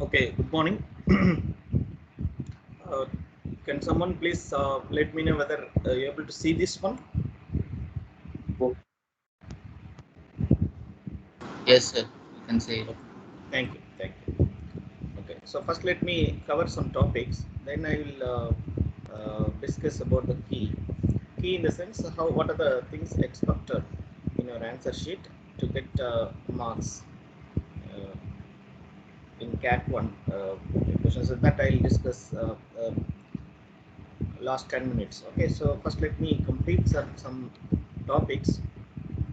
Okay, good morning. uh, can someone please let me know whether you're able to see this one? Yes, sir. You can say it. Okay. Thank you. Thank you. Okay, so first let me cover some topics. Then I will discuss about the key. Key in the sense how what are the things expected in your answer sheet to get marks uh, in CAT 1 questions. So that I'll discuss last 10 minutes. Okay, so first let me complete some topics,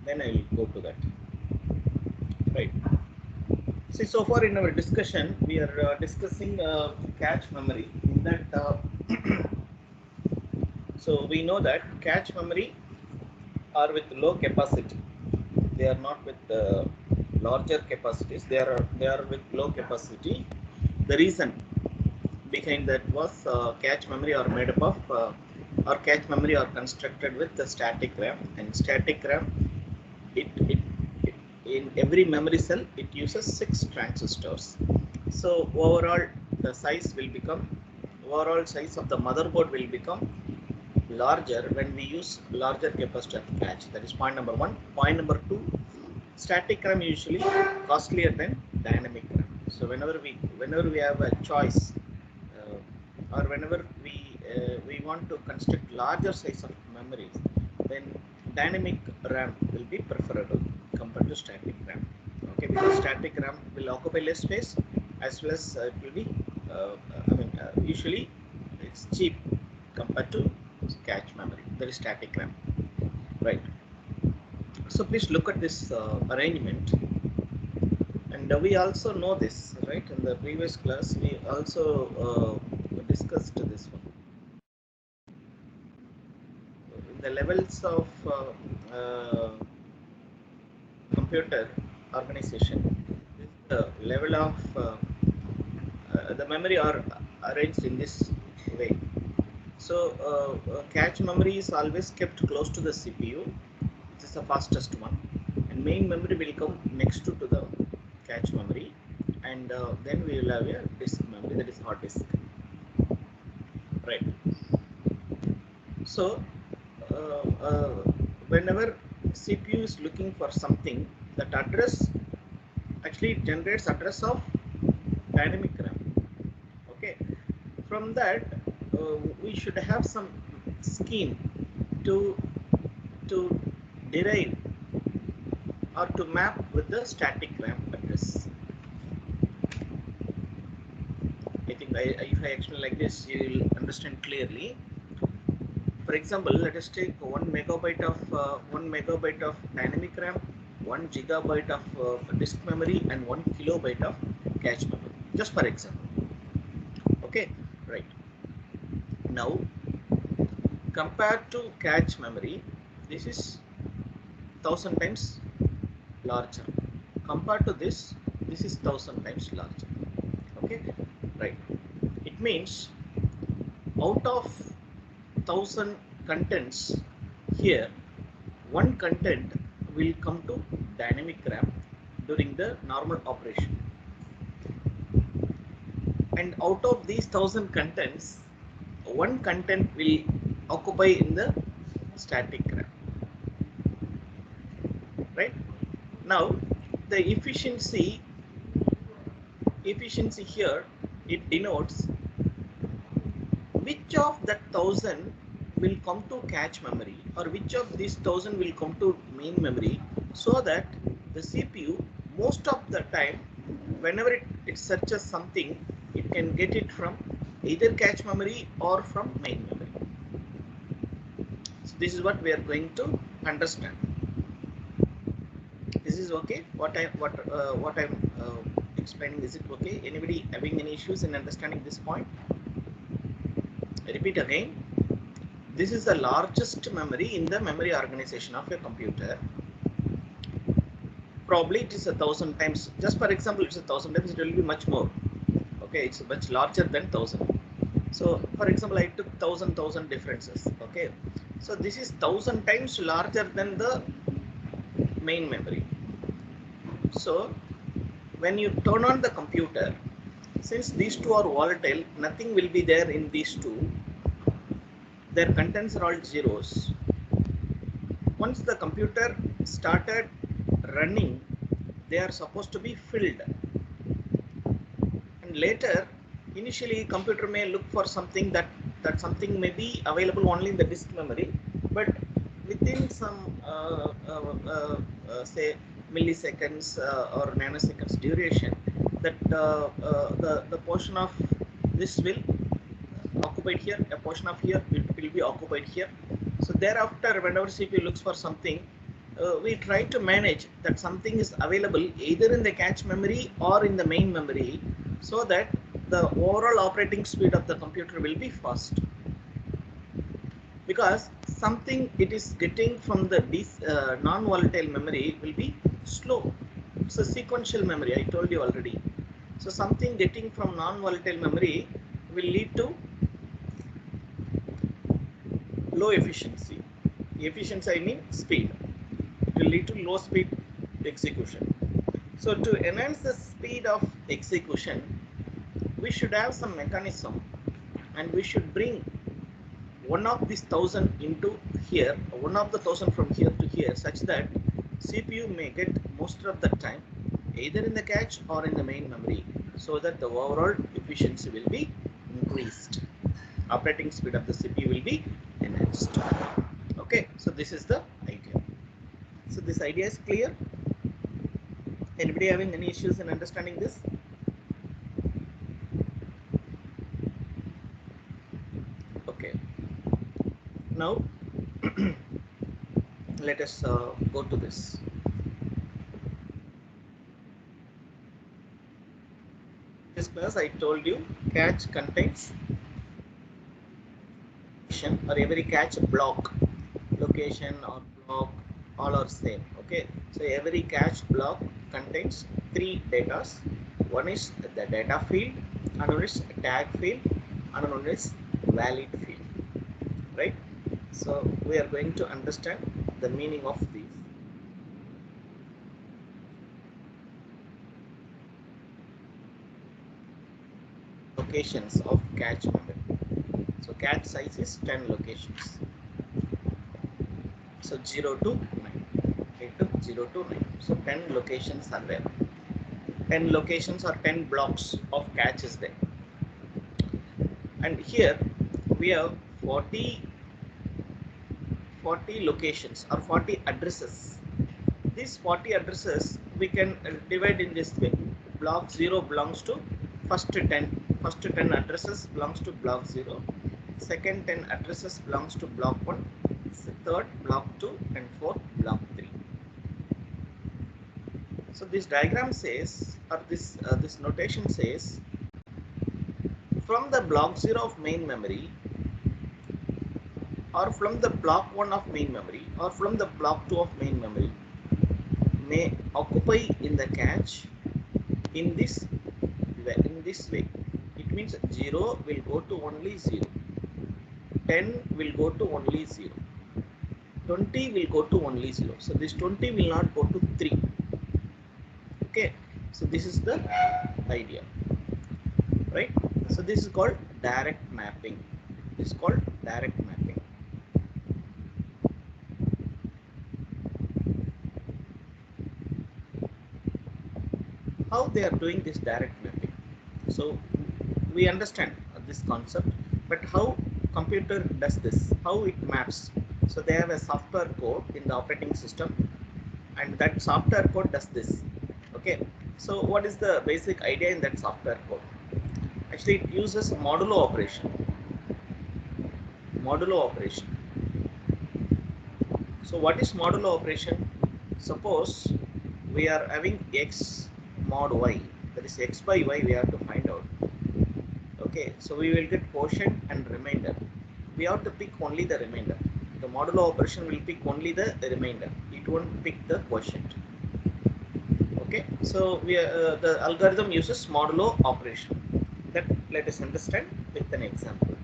then I will go to that. Right. See, so far in our discussion, we are discussing cache memory. In that, so we know that cache memory are with low capacity. They are not with larger capacities. They are with low capacity. The reason behind that was cache memory are made up of or cache memory are constructed with the static RAM, and static RAM it in every memory cell it uses 6 transistors. So overall size of the motherboard will become larger when we use larger capacitor cache. That is point number one. Point number two, static RAM usually costlier than dynamic RAM. So whenever we have a choice, or whenever we want to construct larger size of memories, then dynamic RAM will be preferable compared to static RAM. Okay, because static RAM will occupy less space, as well as it will be usually it's cheap compared to cache memory, that is static RAM, right? So please look at this arrangement. And we also know this, right? In the previous class, we also discussed this one. The levels of computer organization, the level of the memory are arranged in this way. So cache memory is always kept close to the CPU. This is the fastest one, and main memory will come next to the cache memory, and then we will have a disk memory, that is hard disk, right? So whenever CPU is looking for something, that address actually generates address of dynamic RAM. Okay, from that we should have some scheme to derive or to map with the static RAM address. I think if I explain like this, you will understand clearly. For example, let us take 1 megabyte of dynamic RAM, 1 gigabyte of disk memory, and 1 kilobyte of cache memory. Just for example. Okay, right. Now, compared to cache memory, this is 1000 times larger. Compared to this is 1000 times larger. Okay, right. It means out of 1000 contents here, one content will come to dynamic RAM during the normal operation, and out of these 1000 contents, one content will occupy in the static RAM, right? Now the efficiency here, it denotes which of that 1000 will come to cache memory, or which of these 1000 will come to main memory, so that the CPU most of the time, whenever it searches something, it can get it from either cache memory or from main memory. So this is what we are going to understand. This is okay? What I'm explaining, is it okay? Anybody having any issues in understanding this point? I repeat again. This is the largest memory in the memory organization of a computer. Probably it is 1000 times. Just for example, it's 1000 times. It will be much more. Okay, it's much larger than 1000. So, for example, I took 1000 differences. Okay, so this is 1000 times larger than the main memory. So, when you turn on the computer, Since these two are volatile, nothing will be there in these two. Their contents are all zeros. Once the computer started running, they are supposed to be filled. And later, initially computer may look for something that something may be available only in the disk memory, but within some say milliseconds or nanoseconds duration, that the portion of this will occupied here, a portion of here will be occupied here. So thereafter, whenever CPU looks for something, we try to manage that something is available either in the cache memory or in the main memory, so that the overall operating speed of the computer will be fast. Because something it is getting from the non-volatile memory will be slow. It's a sequential memory, I told you already. So something getting from non-volatile memory will lead to low efficiency. Efficiency, I mean speed. It will lead to low speed execution. So to enhance the speed of execution, we should have some mechanism, and we should bring one of these 1000 into here, one of the 1000 from here to here, such that CPU may get most of the time either in the cache or in the main memory, so that the overall efficiency will be increased. Operating speed of the CPU will be enhanced. Okay, so this is the idea. So this idea is clear. Anybody having any issues in understanding this? Okay. Now let us go to this. This class I told you cache contains or every cache block, location or block, all are same. Okay, so every cache block contains three datas. One is the data field, another is tag field, another one is valid field, right? So we are going to understand the meaning of these. Locations of cache memory. So cache size is 10 locations. So 0 to 9. 8 to 0 to 9. So 10 locations are there. 10 locations or 10 blocks of cache is there. And here we have 40 locations or 40 addresses. These 40 addresses we can divide in this way. Block 0 belongs to first 10. First 10 addresses belongs to block 0. Second 10 addresses belongs to block 1. Third block 2, and fourth block 3. So this diagram says, or this notation says, from the block 0 of main memory, or from the block 1 of main memory, or from the block 2 of main memory, may occupy in the cache in this way. It means 0 will go to only 0, 10 will go to only 0, 20 will go to only 0. So this 20 will not go to 3. Okay, so this is the idea, right? So this is called direct mapping. This is called direct mapping. How they are doing this direct mapping? So we understand this concept, but how computer does this? How it maps? So they have a software code in the operating system, and that software code does this. Okay, so what is the basic idea in that software code? Actually, it uses modulo operation. Modulo operation. So what is modulo operation? Suppose we are having x mod y, that is x by y we have to find out. Okay, so we will get quotient and remainder. We have to pick only the remainder. The modulo operation will pick only the remainder. It won't pick the quotient. Okay, so the algorithm uses modulo operation. That let us understand with an example.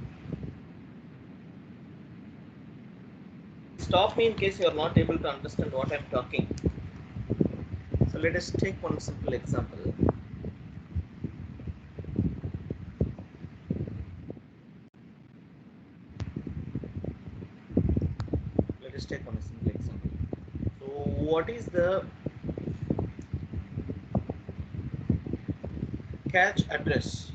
Stop me in case you are not able to understand what I am talking. So let us take one simple example. what is the cache address?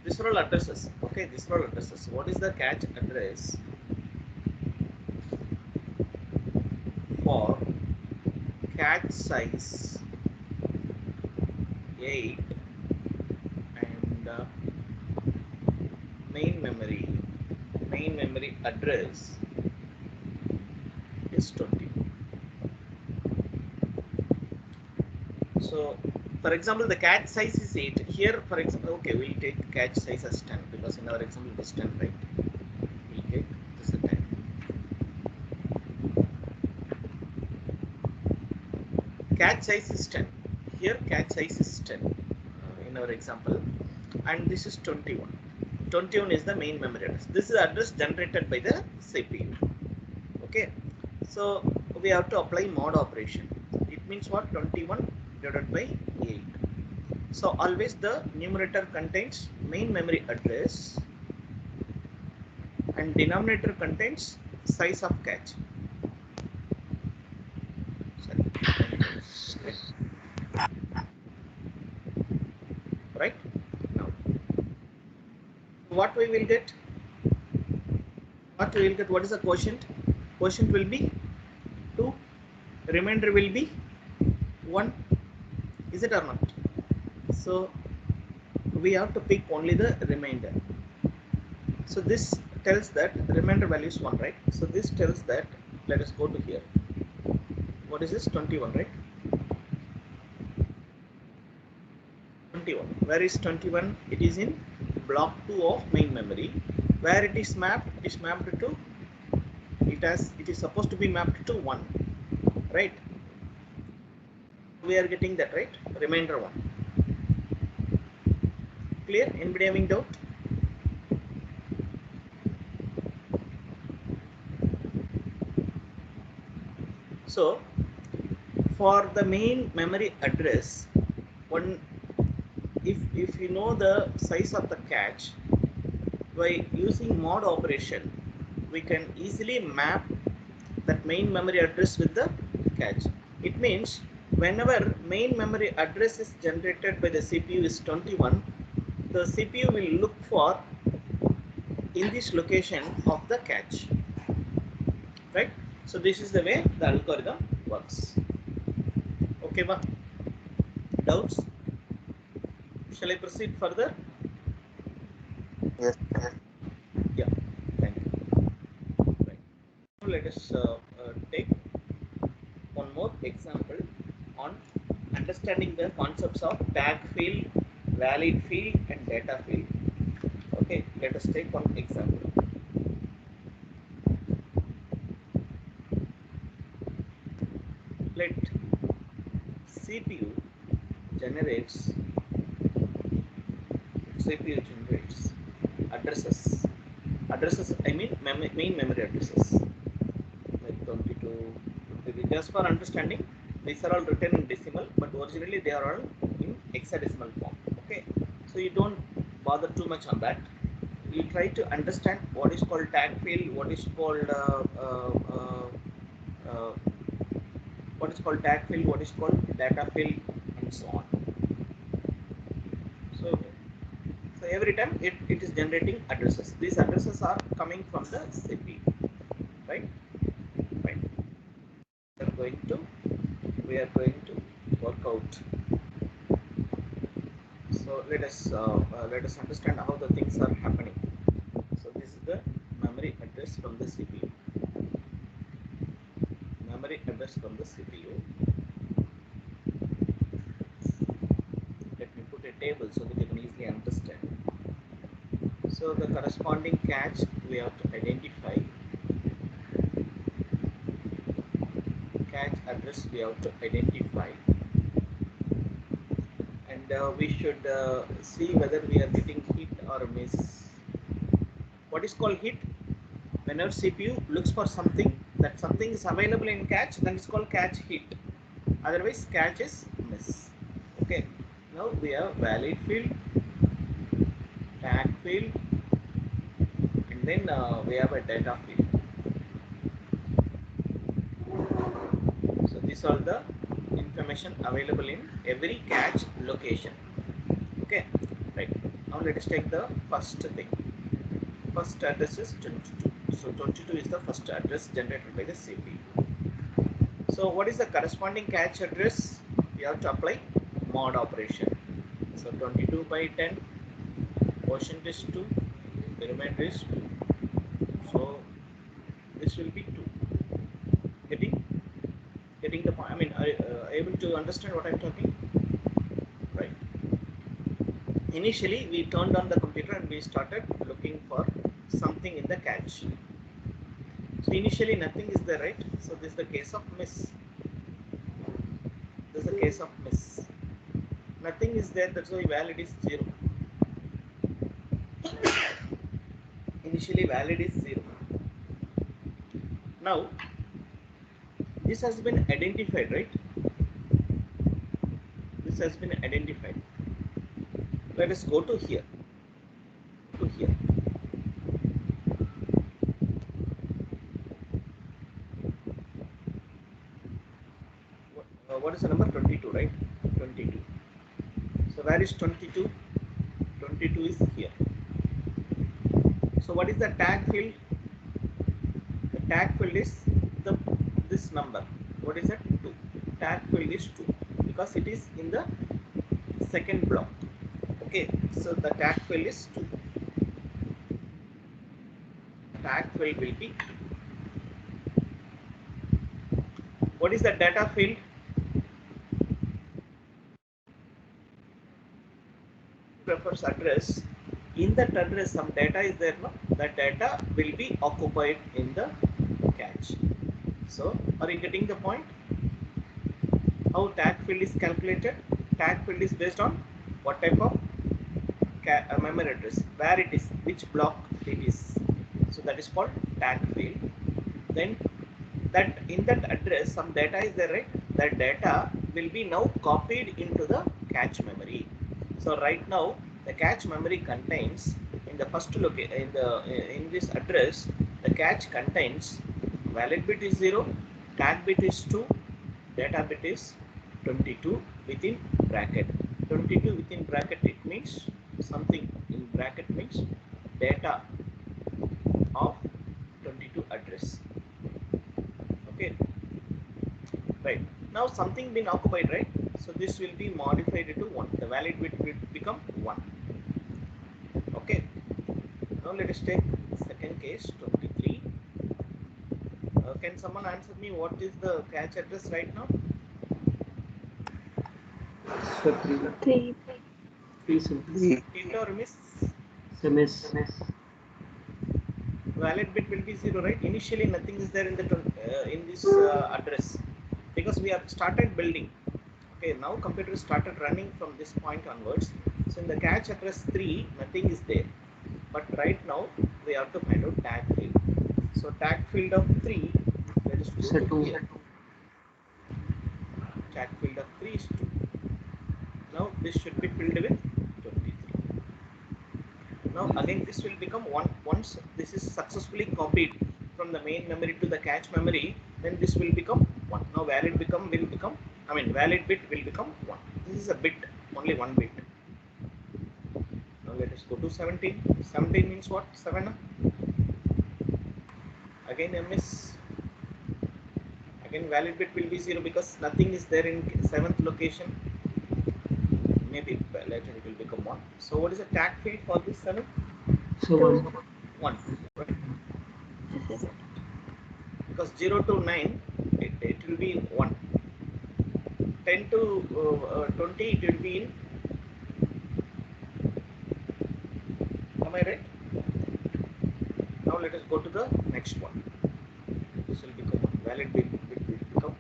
These are all addresses. Okay, these are all addresses. What is the cache address for cache size 8 and main memory address is 20. So for example, the cache size is 8. Here, for example, okay, we'll take cache size as 10 because in our example it is 10, right? We'll take this as 10. Cache size is 10. Here, cache size is 10 in our example, and this is 21. 21 is the main memory address. This is the address generated by the CPU. Okay, so we have to apply mod operation. It means what? 21 divided by 8. So always the numerator contains main memory address and denominator contains size of cache. Sorry. Okay. Right? Now, what we will get? What we will get? What is the quotient? Quotient will be 2. Remainder will be 1. Is it or not? So we have to pick only the remainder. So this tells that remainder value is 1, right? So this tells that, let us go to here. What is this? 21, right? 21. Where is 21? It is in block 2 of main memory. Where it is mapped? It is mapped to, it is supposed to be mapped to 1, right? We are getting that, right? Remainder 1. Clear? Anybody having doubt? So for the main memory address, if you know the size of the cache, by using mod operation, we can easily map that main memory address with the cache. It means whenever main memory address is generated by the CPU is 21, the CPU will look for in this location of the cache, right? So this is the way the algorithm works. Okay, ma? Doubts? Shall I proceed further? Yes. Yeah, thank you. Right. Now let us take one more example on understanding the concepts of tag field, valid field, and data field. Okay, let us take one example. Let CPU generates addresses. I mean main memory addresses like 22, 23. Just for understanding, these are all written in decimal, but originally they are all in hexadecimal form. Okay, so you don't bother too much on that. You try to understand what is called tag field, what is called data field, and so on. So every time it is generating addresses. These addresses are coming from the CPU, right? Right. We are going to work out. So let us understand how the things are happening. So this is the memory address from the CPU. Memory address from the CPU. Let me put a table so that you can easily understand. So the corresponding cache we have to identify. Cache address we have to identify. And we should see whether we are getting hit or miss. What is called hit? Whenever CPU looks for something, that something is available in cache, then it's called cache hit. Otherwise, cache is miss. Okay. Now we have valid field, tag field, and then we have a data field. these are the information available in every catch location. Okay, right. Now let us take the first thing. First address is 22. So 22 is the first address generated by the CPU. So what is the corresponding catch address? We have to apply mod operation. So 22 by 10, quotient is 2, the remainder is 2. So this will be 2. Getting the point. I mean, are able to understand what I'm talking? Right. Initially, we turned on the computer and we started looking for something in the cache. So initially nothing is there, right? So this is the case of miss. This is the case of miss. Nothing is there, that's why valid is 0. Initially valid is 0. Now this has been identified, right? This has been identified. Let us go to here. What is the number? 22, right? 22. So where is 22? 22 is here. So what is the tag field? The tag field is this number. What is that? 2. Tag field is 2 because it is in the second block. Okay, so the tag field is 2. Tag field will be 2. What is the data field? Refers address. In that address some data is there, no? That data will be occupied in the cache. So are you getting the point? How tag field is calculated? Tag field is based on what type of memory address, where it is, which block it is. So that is called tag field. Then that in that address some data is there, right? That data will be now copied into the cache memory. So right now the cache memory contains in the first location in this address, the cache contains valid bit is 0, tag bit is 2, data bit is 22 within bracket. 22 within bracket, it means something in bracket means data of 22 address. Okay, right. Now something been occupied, right? So this will be modified to 1. The valid bit will become 1. Okay. Now let us take second case, 23. Can someone answer me what is the cache address right now? 3. Hit or miss? Miss. Valid bit will be 0, right? Initially nothing is there in the in this address because we have started building. Okay, now computer started running from this point onwards. So in the cache address 3 nothing is there, but right now we have to find out tag field. So tag field of 3, let us go to here. Tag field of 3 is 2. Now this should be filled with 23. Now again this will become 1. Once this is successfully copied from the main memory to the cache memory, then this will become 1. Now valid bit will become 1. This is a bit, only 1 bit. Now let us go to 17. 17 means what? 7. Again a miss. Again valid bit will be 0 because nothing is there in 7th location. Maybe later it will become 1. So what is the tag field for this 7? So 1. Right? Because 0 to 9 it will be 1. 10 to 20 it will be in. Am I right? Now let us go to the next one. This will become 1. Valid bit will become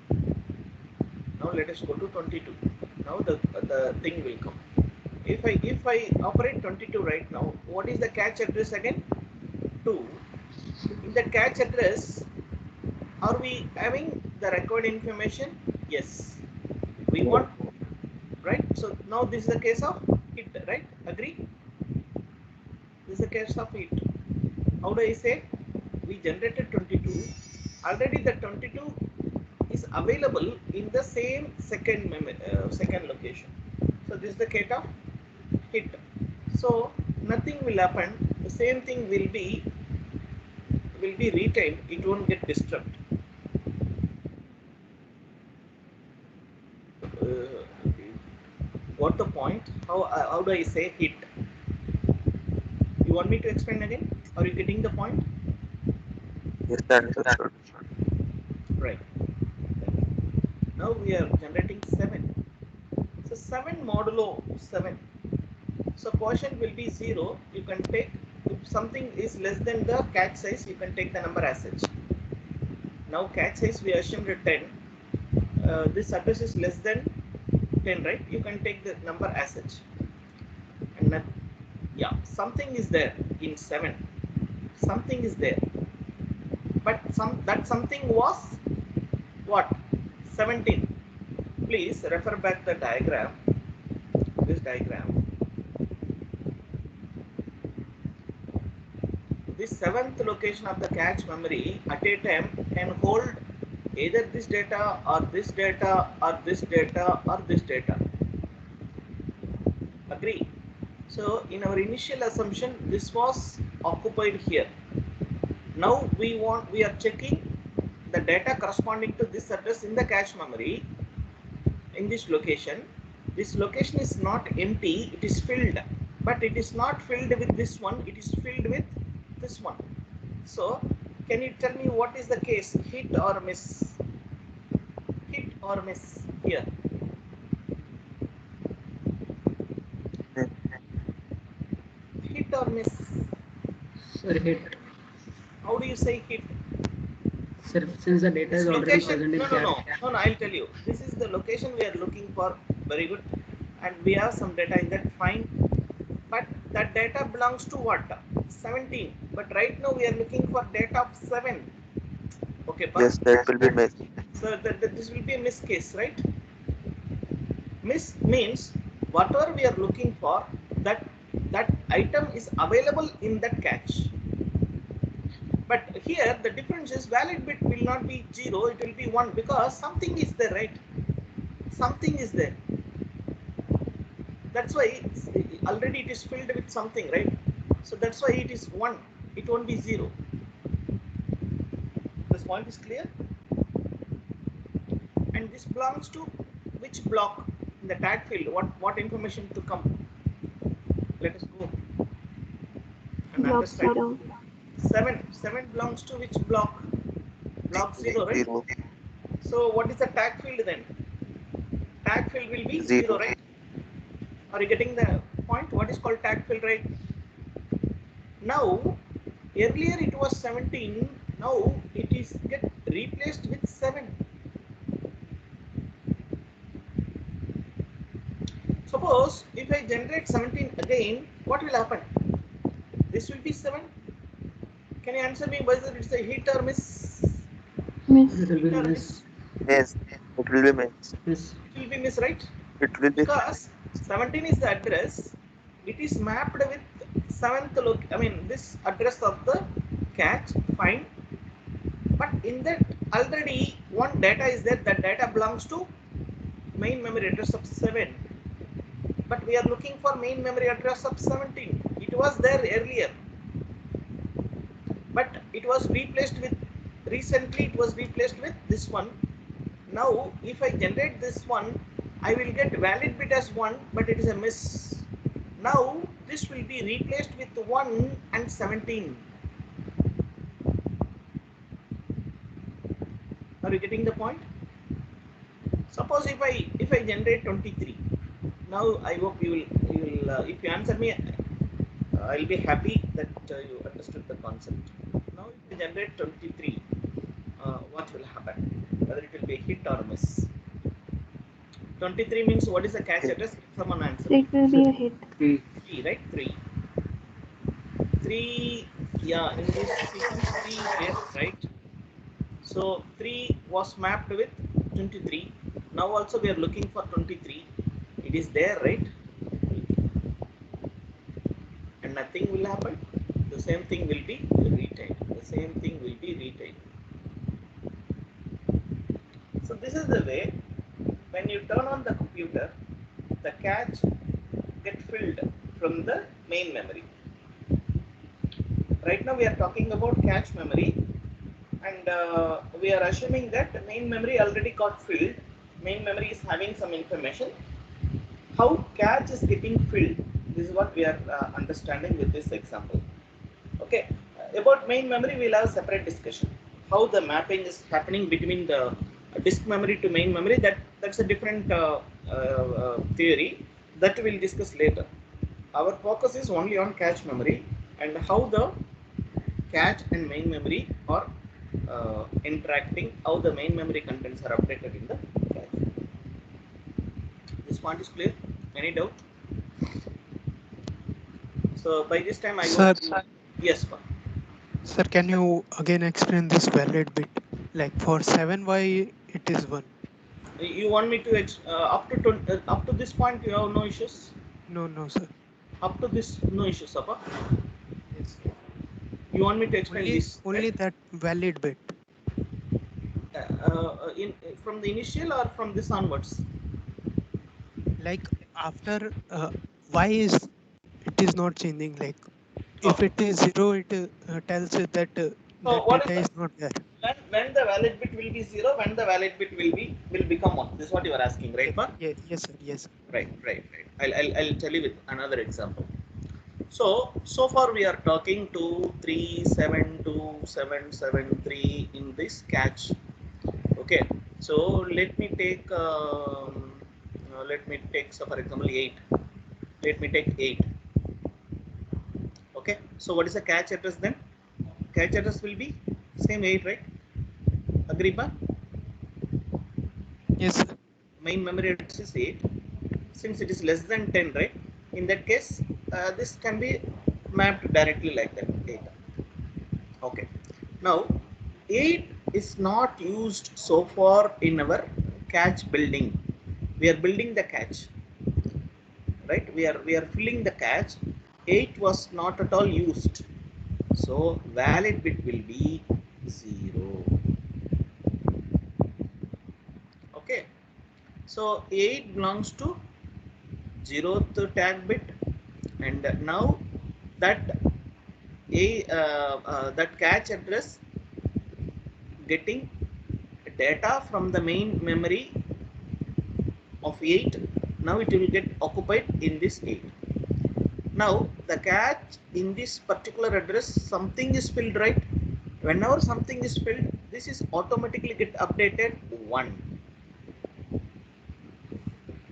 1. Now let us go to 22. Now the thing will come. If I operate 22 right now, what is the cache address again? 2. In the cache address, are we having the required information? Yes. We want, right? So now this is the case of it, right? Agree? This is the case of it. How do I say? We generated 22. Already the 22 is available in the same second location. So this is the case of hit. So nothing will happen. The same thing will be retained. It won't get disturbed. What the point? How do I say hit? You want me to explain again? Are you getting the point? Yes, understood. Right. Now we are generating 7. So 7 modulo 7. So quotient will be 0. You can take, if something is less than the catch size, you can take the number as such. Now catch size we assumed 10. This address is less than 10, right? You can take the number as such. And then, yeah, something is there in 7. Something is there. But that something was what? 17. Please refer back the diagram. This diagram. This 7th location of the cache memory at a time can hold either this data or this data or this data or this data. Agree? So in our initial assumption, this was occupied here. Now we are checking the data corresponding to this address in the cache memory in this location. This location is not empty, it is filled, but it is not filled with this one, it is filled with this one. So can you tell me what is the case? Hit or miss? Hit or miss here? Hit or miss? Sir, hit. How do you say hit? Sir, since the data This is already location, present in no, cache. I'll tell you. This is the location we are looking for. Very good. And we have some data in that, fine. But that data belongs to what? 17. But right now we are looking for data of 7. Okay, but Yes, that will be missed. so this will be a miss case, right? Miss means whatever we are looking for, that item is available in that cache. But here the difference is valid bit will not be 0, it will be 1 because something is there, right? Something is there. That's why already it is filled with something, right? So that's why it is 1. It won't be 0. This point is clear? And this belongs to which block in the tag field? What information to come? Let us go and Block understand. 0. 7 belongs to which block? Block 0, right? 0. So what is the tag field then? Tag field will be 0. 0, right? Are you getting the point? What is called tag field, right? Now, earlier it was 17. Now it is get replaced with 7. Suppose if I generate 17 again, what will happen? This will be 7. Can you answer me whether it's a hit or miss? Miss. It will be Hit or miss. Yes, it will be missed. Miss. It will be miss, right? It will be Because 17 is the address. It is mapped with 7th this address of the cache. Fine. But in that already one data is there. That data belongs to main memory address of 7. But we are looking for main memory address of 17. It was there earlier. But it was replaced with, recently it was replaced with this one. Now if I generate this one, I will get valid bit as 1, but it is a miss. Now this will be replaced with 1 and 17. Are you getting the point? Suppose if I generate 23. Now I hope you will if you answer me, I'll be happy that you understood the concept. Now if you generate 23, what will happen? Whether it will be a hit or a miss. 23 means what is the cache address? Someone answer. It will be a hit. 3. 3, right? 3. 3, yeah, in this sequence 3 there, right? So 3 was mapped with 23. Now also we are looking for 23. It is there, right? And nothing will happen. The same thing will be retained. The same thing will be retained. So this is the way when you turn on the computer, the cache get filled from the main memory. Right now we are talking about cache memory, and we are assuming that the main memory already got filled. Main memory is having some information. How cache is getting filled? This is what we are understanding with this example. Okay, about main memory we'll have a separate discussion. How the mapping is happening between the disk memory to main memory, that's a different theory that we'll discuss later. Our focus is only on cache memory and how the cache and main memory are interacting, how the main memory contents are updated in the cache. This point is clear? Any doubt? So by this time I Sir, want to, yes, ma'am. sir, can you again explain this valid bit? Like for 7, why it is 1? You want me to up to this point you have no issues? No, sir. Up to this no issues, Appa. Yes. You want me to explain this? Only that valid bit. From the initial or from this onwards? Like after why it is not changing? Like if Okay. it is 0, it tells it that So that what is data the, is not there. when the valid bit will be 0, when the valid bit will become 1? This is what you are asking, right, Pa? Yes, sir. Yes, sir. Right. I'll tell you with another example. So far we are talking to 3727773 in this catch. Okay, so let me take, so for example, 8. Let me take 8. Okay, so what is the cache address then? Cache address will be same 8, right? Agree, pa? Yes, sir. Main memory address is 8. Since it is less than 10, right? In that case, this can be mapped directly like that, 8. Okay, now 8 is not used so far in our cache building. We are building the cache, right? We are filling the cache. 8 was not at all used, so valid bit will be 0. Okay, so 8 belongs to 0th tag bit, and now that that cache address getting data from the main memory of 8, now it will get occupied in this 8. Now the cache in this particular address, something is filled, right? Whenever something is filled, this is automatically get updated 1.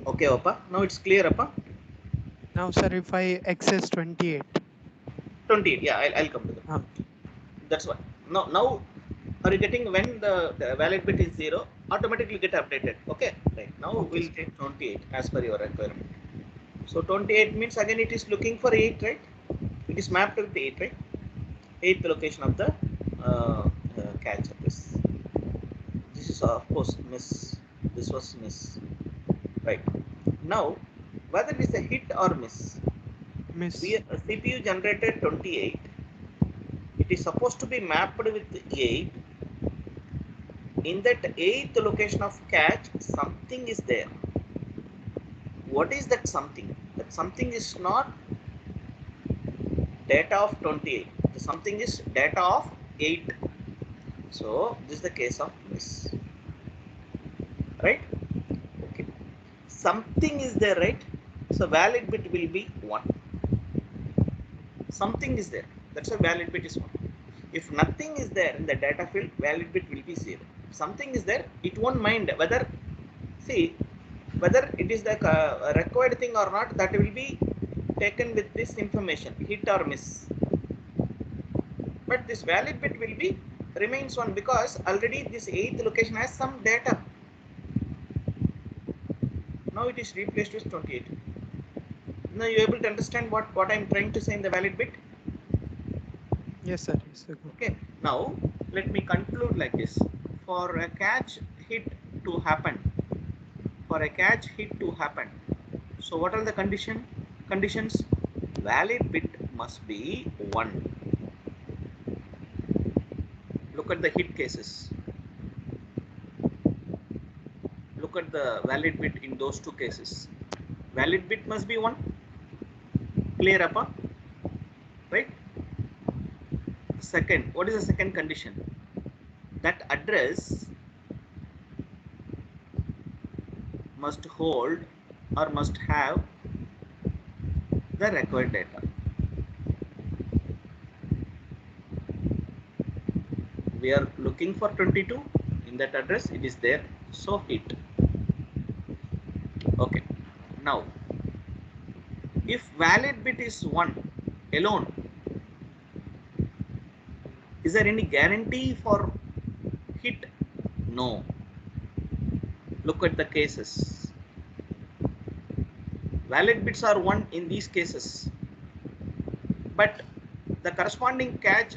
Okay, Appa, now it's clear, Appa? Now, sir, if I access 28. 28, yeah, I'll come to that. That's what. Now are you getting when the valid bit is 0, automatically get updated? Okay, right. Now Okay, we'll take 28 as per your requirement. So 28 means again it is looking for 8, right? It is mapped with 8, right? 8th location of the cache address. This is of course miss. This was miss, right? Now whether it is a hit or miss, Miss. CPU generated 28. It is supposed to be mapped with 8. In that 8th location of cache, something is there. What is that something? That something is not data of 28. The something is data of 8. So this is the case of miss. Right? Okay. Something is there, right? So valid bit will be 1. Something is there. That's why valid bit is 1. If nothing is there in the data field, valid bit will be 0. Something is there, it won't mind whether, see, whether it is the required thing or not, that will be taken with this information, hit or miss. But this valid bit will be remains 1 because already this 8th location has some data. Now it is replaced with 28. Now you able to understand what I am trying to say in the valid bit? Yes, sir. Yes, sir. Okay. Now let me conclude like this. For a cache hit to happen, so what are the conditions? Valid bit must be 1. Look at the hit cases. look at the valid bit in those two cases. Valid bit must be 1. Clear, Appa? Right? Second, what is the second condition? That address must hold or must have the required data. We are looking for 22 in that address, it is there, so hit. Okay, now if valid bit is 1 alone, is there any guarantee for hit? No. Look at the cases. Valid bits are 1 in these cases, but the corresponding catch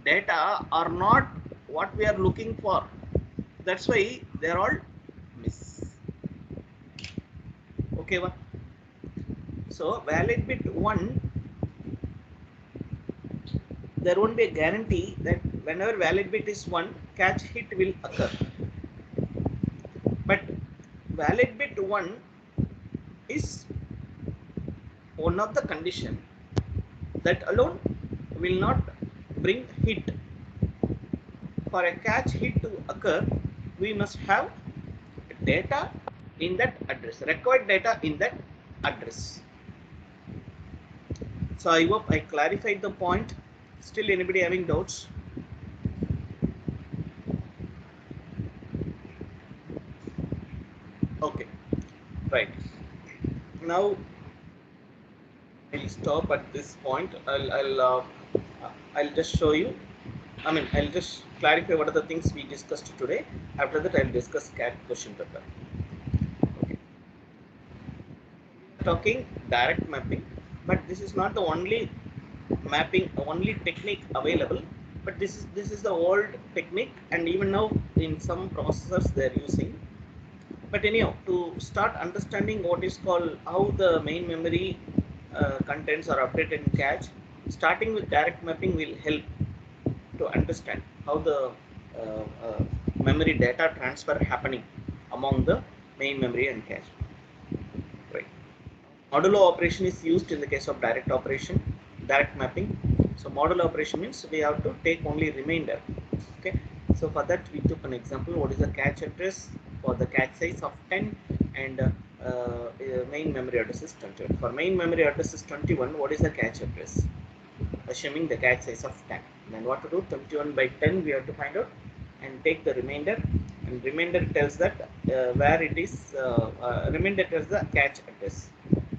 data are not what we are looking for. That's why they are all miss. Okay, so valid bit 1, there won't be a guarantee that whenever valid bit is 1, catch hit will occur. But valid bit 1 is one of the condition that alone will not bring hit. For a catch hit to occur, we must have data in that address, required data in that address. So I hope I clarified the point. Still anybody having doubts? Okay, right. Now I'll stop at this point. I'll just show you. I'll just clarify what are the things we discussed today. After that, I'll discuss CAT question paper. Okay. Talking direct mapping, but this is not the only mapping, only technique available. But this is the old technique, and even now in some processors they are using. But anyhow, to start understanding what is called how the main memory contents are updated in cache, starting with direct mapping will help to understand how the memory data transfer happening among the main memory and cache. Right. Modulo operation is used in the case of direct mapping. So modulo operation means we have to take only remainder. Okay. So for that we took an example. What is the cache address for the cache size of 10 and main memory address is 21. For main memory address is 21. What is the cache address? Assuming the cache size of 10. Then what to do? 21 by 10 we have to find out and take the remainder. And remainder tells that where it is. Remainder tells the cache address.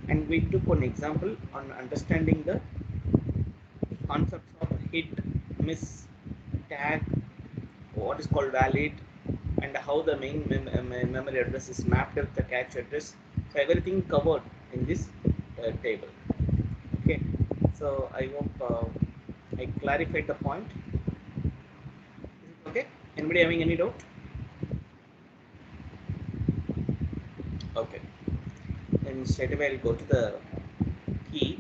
And we took one example on understanding the concepts of hit, miss, tag, what is called valid, and how the main memory address is mapped with the cache address. So everything covered in this table. Okay, so I hope I clarified the point. Okay, anybody having any doubt? Okay, then straight away I'll go to the key.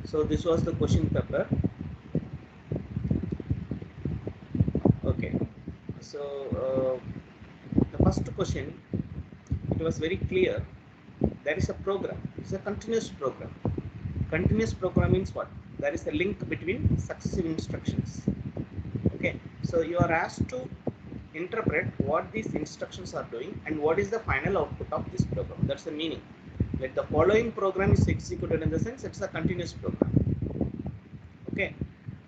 So this was the question paper. Okay, so the first question, it was very clear. There is a program. It's a continuous program. Continuous program means what? There is a link between successive instructions. Okay, so you are asked to interpret what these instructions are doing and what is the final output of this program. That's the meaning. Like the following program is executed, in the sense it's a continuous program. Okay,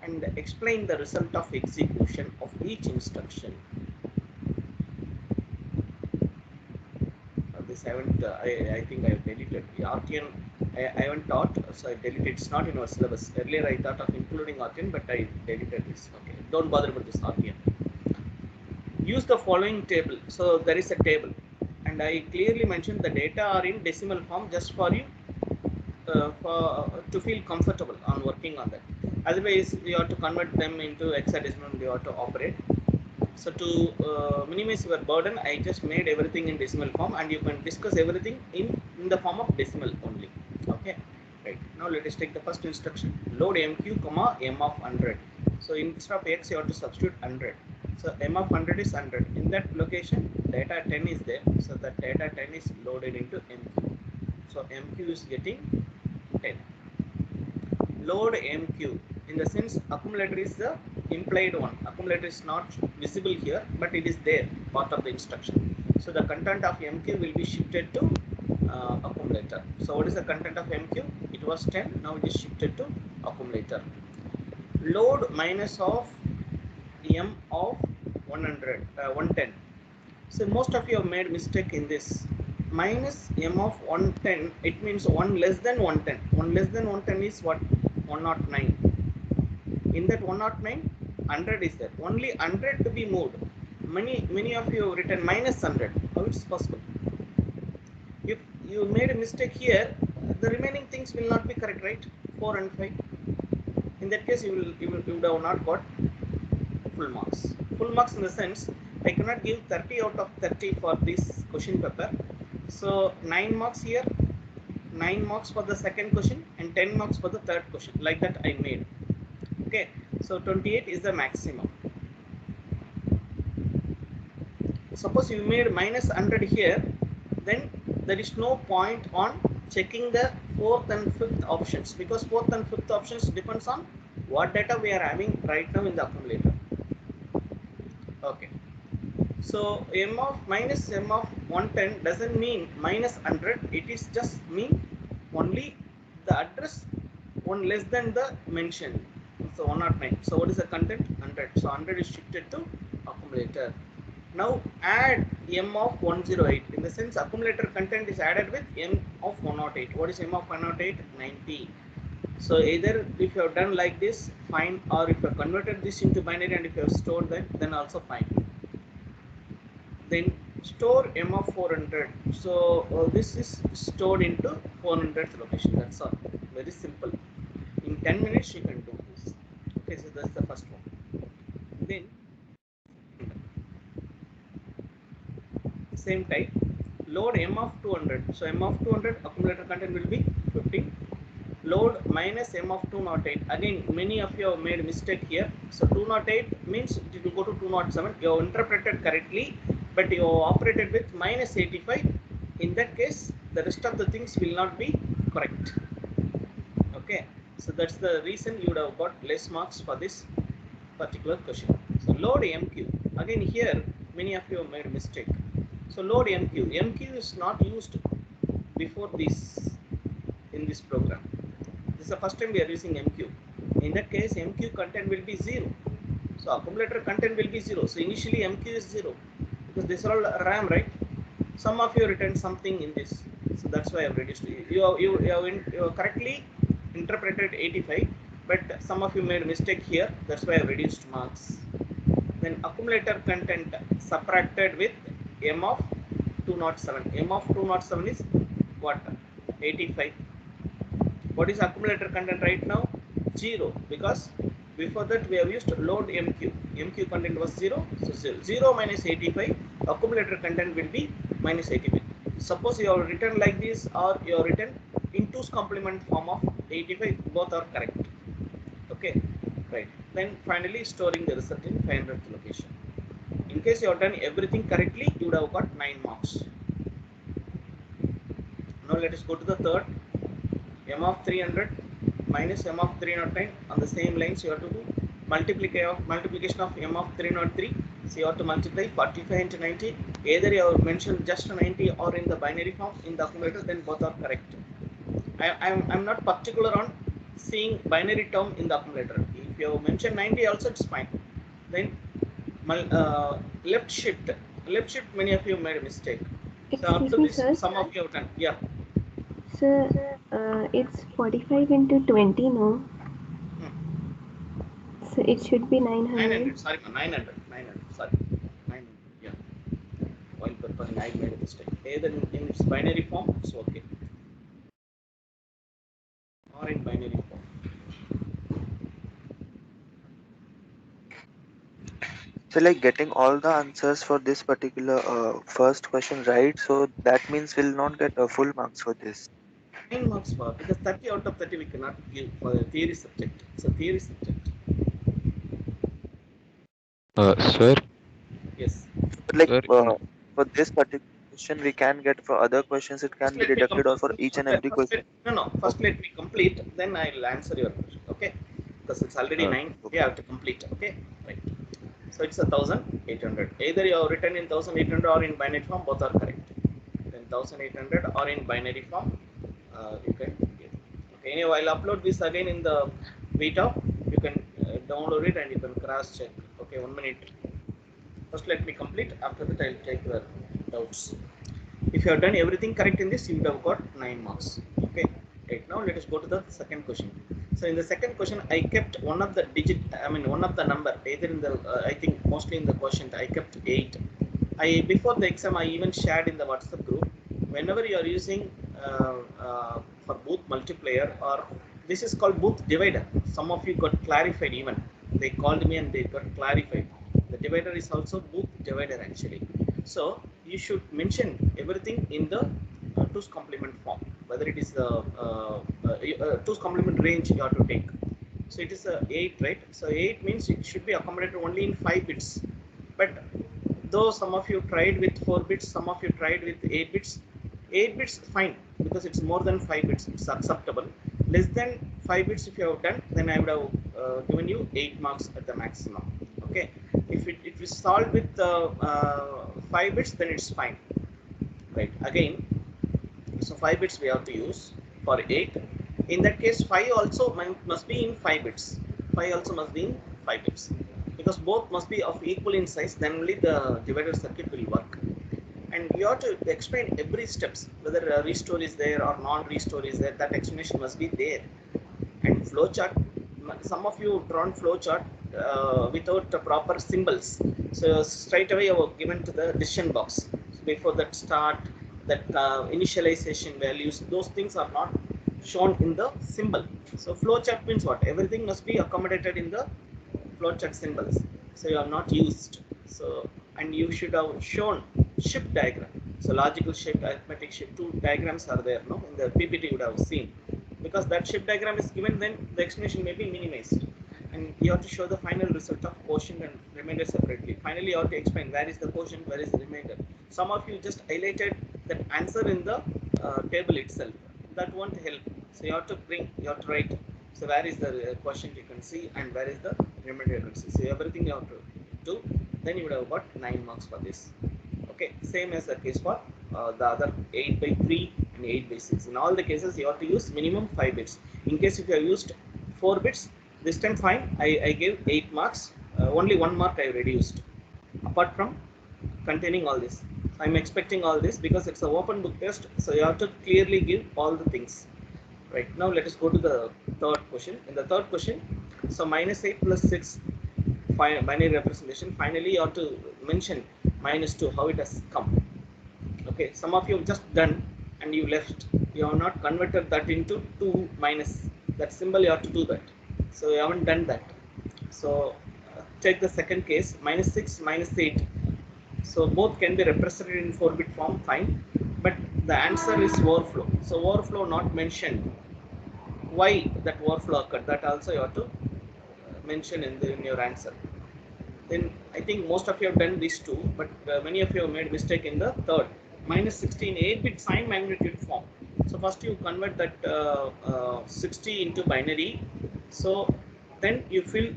and explain the result of execution of each instruction. This I haven't. I think I have deleted the RTN. I haven't taught, so I deleted. It's not in our syllabus. Earlier I thought of including RTN, but I deleted this. Okay, don't bother with this RTN. Use the following table. So there is a table, and I clearly mentioned the data are in decimal form just for you to feel comfortable on working on that. Otherwise, you have to convert them into hexadecimal. You have to operate. So to minimize your burden, I just made everything in decimal form, and you can discuss everything in the form of decimal only. Okay, right. Now let us take the first instruction. Load MQ, M of 100. So instead of X, you have to substitute 100. So m of 100 is 100. In that location, data 10 is there. So the data 10 is loaded into MQ. So MQ is getting 10. Load MQ. In the sense, accumulator is the implied one. Accumulator is not visible here, but it is there, part of the instruction. So the content of MQ will be shifted to accumulator. So what is the content of MQ? It was 10. Now it is shifted to accumulator. Load minus of M of 110. So most of you have made mistake in this. Minus M of 110, it means 1 less than 110. 1 less than 110 is what? 109. In that 109, 100 is there. Only 100 to be moved. Many of you have written minus 100. How it's possible? If you made a mistake here, the remaining things will not be correct, right? 4 and 5. In that case, you would have not got full marks. Full marks in the sense, I cannot give 30 out of 30 for this question paper. So 9 marks here, 9 marks for the second question, and 10 marks for the third question. Like that I made. Okay, so 28 is the maximum. Suppose you made minus 100 here, then there is no point on checking the 4th and 5th options, because 4th and 5th options depends on what data we are having right now in the accumulator. Okay, so M of minus M of 110 doesn't mean minus 100. It is just mean only the address one less than the mentioned. So 109. So what is the content? 100. So 100 is shifted to accumulator. Now add M of 108. In the sense, accumulator content is added with M of 108. What is M of 108? 90. So either if you have done like this, fine, or if you have converted this into binary and if you have stored that, then also fine. Then store M of 400. So this is stored into 400th location. That's all. Very simple. In 10 minutes you can do this. Okay, so that's the first one. Then same type, load M of 200. So M of 200 accumulator content will be 15. Load minus M of 208. Again, many of you have made mistake here. So 208 means it will go to 207. You have interpreted correctly, but you have operated with minus 85. In that case, the rest of the things will not be correct. Okay, so that's the reason you would have got less marks for this particular question. So load MQ. Again here, many of you have made a mistake. So load MQ. MQ is not used before this in this program. This is the first time we are using MQ. In that case, MQ content will be 0. So accumulator content will be 0. So initially MQ is 0 because this is all RAM, right? Some of you written something in this, so that's why I have reduced. You have correctly interpreted 85, but some of you made a mistake here. That's why I have reduced marks. Then accumulator content subtracted with M of 207. M of 207 is what? 85. What is accumulator content right now? 0, because before that we have used load MQ. MQ content was 0, so 0 minus 85. Accumulator content will be minus 85. Suppose you have written like this, or you have written in 2's complement form of 85. Both are correct. Okay, right. Then finally storing the result in 500th location. In case you have done everything correctly, you would have got 9 marks. Now let us go to the third. M of 300 minus M of 309. On the same lines you have to do multiplication of M of 303. So you have to multiply 45 into 90. Either you have mentioned just 90 or in the binary form in the accumulator, then both are correct. I'm not particular on seeing binary term in the accumulator. If you have mentioned 90 also, it's fine. Then left shift, many of you made a mistake. So after this, sir. some of you have done. Yeah. Sir, it's 45 into 20, no? So it should be 900. 900, sorry, 900, sorry, 900, yeah. While preparing, I made a mistake. Either in its binary form, it's okay, or in binary form. So like getting all the answers for this particular first question right, so that means we'll not get full marks for this. 9 marks for, because 30 out of 30 we cannot give for the theory subject. It's a theory subject. Sir, like Sir, for this particular question we can get, for other questions it First can be let me deducted, or for complete. each and every question? First let me complete, then I'll answer your question. Okay, because it's already Uh, 9. okay. You have to complete. Okay, right. So it's 1,800. Either you have written in 1,800 or in binary form, both are correct. Then 1,800 or in binary form, you can get. Okay, anyway, I'll upload this again in the VTOP. You can download it and you can cross check. Okay, 1 minute. First, let me complete. After that, I'll take your doubts. If you have done everything correct in this, you would have got 9 marks. Okay. Right. Now let us go to the second question. So in the second question, I kept one of the digit. I mean one of the number. Either in the I think mostly in the quotient, I kept 8. I before the exam, I even shared in the WhatsApp group. Whenever you are using for Booth multiplier, or this is called Booth divider. Some of you got clarified even. They called me and they got clarified. The divider is also Booth divider actually. So you should mention everything in the 2's complement form, whether it is the 2's complement range you have to take. So it is 8, right? So 8 means it should be accommodated only in 5 bits. But though some of you tried with 4 bits, some of you tried with 8 bits. 8 bits fine because it's more than 5 bits, it's acceptable. Less than 5 bits if you have done, then I would have given you 8 marks at the maximum. Okay, if it is solved with 5 bits, then it's fine. Right, again, so 5 bits we have to use for 8. In that case, 5 also must be in 5 bits. 5 also must be in 5 bits because both must be of equal in size, then only the divider circuit will work. And you have to explain every steps, whether a restore is there or non-restore is there, that explanation must be there. And flowchart, some of you drawn flowchart without the proper symbols. So straight away you were given to the decision box. So before that start, that initialization values, those things are not shown in the symbol. So flowchart means what? Everything must be accommodated in the flowchart symbols. So you are not used. So and you should have shown shift diagram. So logical shift, arithmetic shift, 2 diagrams are there. No, in the PPT you would have seen. Because that shift diagram is given, then the explanation may be minimized. And you have to show the final result of quotient and remainder separately. Finally, you have to explain where is the quotient, where is the remainder. Some of you just highlighted that answer in the table itself. That won't help. So you have to write. So where is the quotient you can see, and where is the remainder you can see. So everything you have to do. Then you would have got 9 marks for this. Okay, same as the case for the other 8 by 3 and 8 by 6. In all the cases, you have to use minimum 5 bits. In case if you have used 4 bits, this time fine, I gave 8 marks. Only 1 mark I reduced. Apart from containing all this, I'm expecting all this because it's an open book test. So you have to clearly give all the things. Right, now let us go to the third question. In the third question, so minus 8 plus 6 binary representation. Finally, you have to mention minus 2, how it has come. Okay, some of you have just done and you left. You have not converted that into 2 minus. That symbol you have to do that. So you haven't done that. So take the second case, minus 6, minus 8. So both can be represented in 4-bit form, fine. But the answer is overflow. So overflow not mentioned. Why that overflow occurred? That also you have to mention in your answer. Then I think most of you have done these two, but many of you have made mistake in the third. Minus 16, 8-bit sign magnitude form. So first you convert that 60 into binary. So then you fill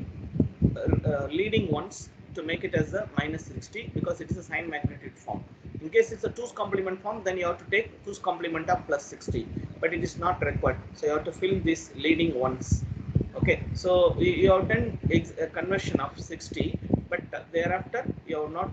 leading ones to make it as a minus 60 because it is a sign magnitude form. In case it's a 2's complement form, then you have to take 2's complement of plus 60, but it is not required. So you have to fill these leading ones. Okay, so you have done a conversion of 60, but thereafter you have not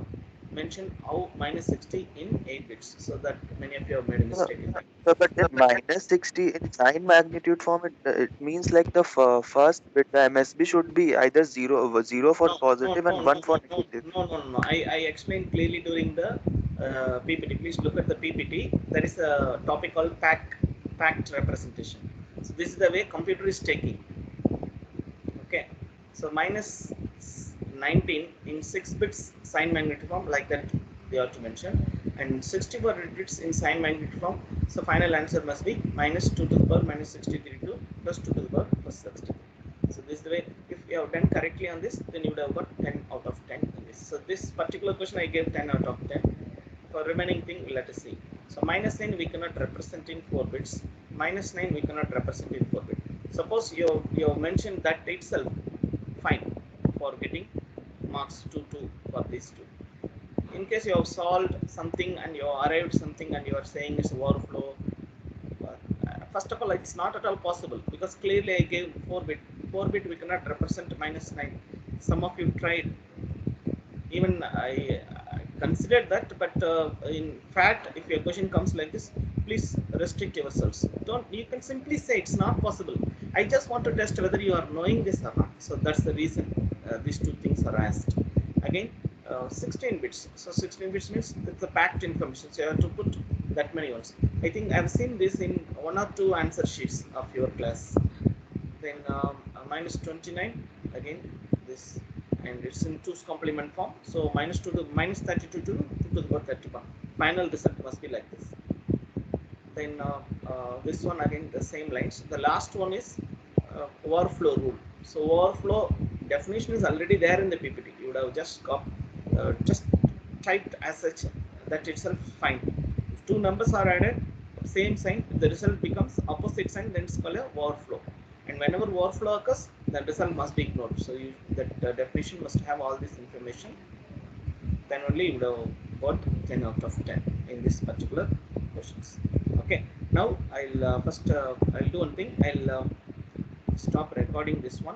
mentioned how minus 60 in 8 bits. So that many of you have made a mistake in that. So, but in minus 60 in sign magnitude form, it means like the first bit, the MSB should be either 0 for No, no, positive no, and no, 1 for no, no, negative. no, no, no. I explained clearly during the PPT. Please look at the PPT. There is a topic called packed representation. So this is the way computer is taking. Okay. So minus 19 in 6 bits sign magnitude form, like that you have to mention, and 64 bits in sign magnitude form. So final answer must be minus 2 to the power minus 63 to plus 2 to the power plus 60. So this is the way. If you have done correctly on this, then you would have got 10 out of 10 in this. So this particular question I gave 10 out of 10. For remaining thing, let us see. So minus 9 we cannot represent in 4 bits. Minus 9 we cannot represent in 4 bits. Suppose you mentioned that itself, fine, for getting marks 2 for these two. In case you have solved something and you arrived something and you are saying it's overflow, first of all, it's not at all possible, because clearly I gave 4 bit. 4 bit we cannot represent minus 9. Some of you tried. Even I considered that, but in fact, if your question comes like this, please restrict yourselves. You can simply say it's not possible. I just want to test whether you are knowing this or not. So that's the reason these two things are asked. Again, 16 bits. So 16 bits means it's a packed information. So you have to put that many ones. I think I've seen this in 1 or 2 answer sheets of your class. Then minus 29, again this, and it's in 2's complement form. So minus 2 to minus 32 to 2 to the power 31. Final result must be like this. Then this one again the same lines. The last one is overflow rule. So overflow definition is already there in the PPT. You would have just typed as such, that itself fine. If 2 numbers are added, same sign, if the result becomes opposite sign, then it's called a overflow. And whenever overflow occurs, the result must be ignored. So that definition must have all this information. Then only you would have got 10 out of 10 in this particular questions. Okay. Now I'll first I'll do one thing. I'll stop recording this one.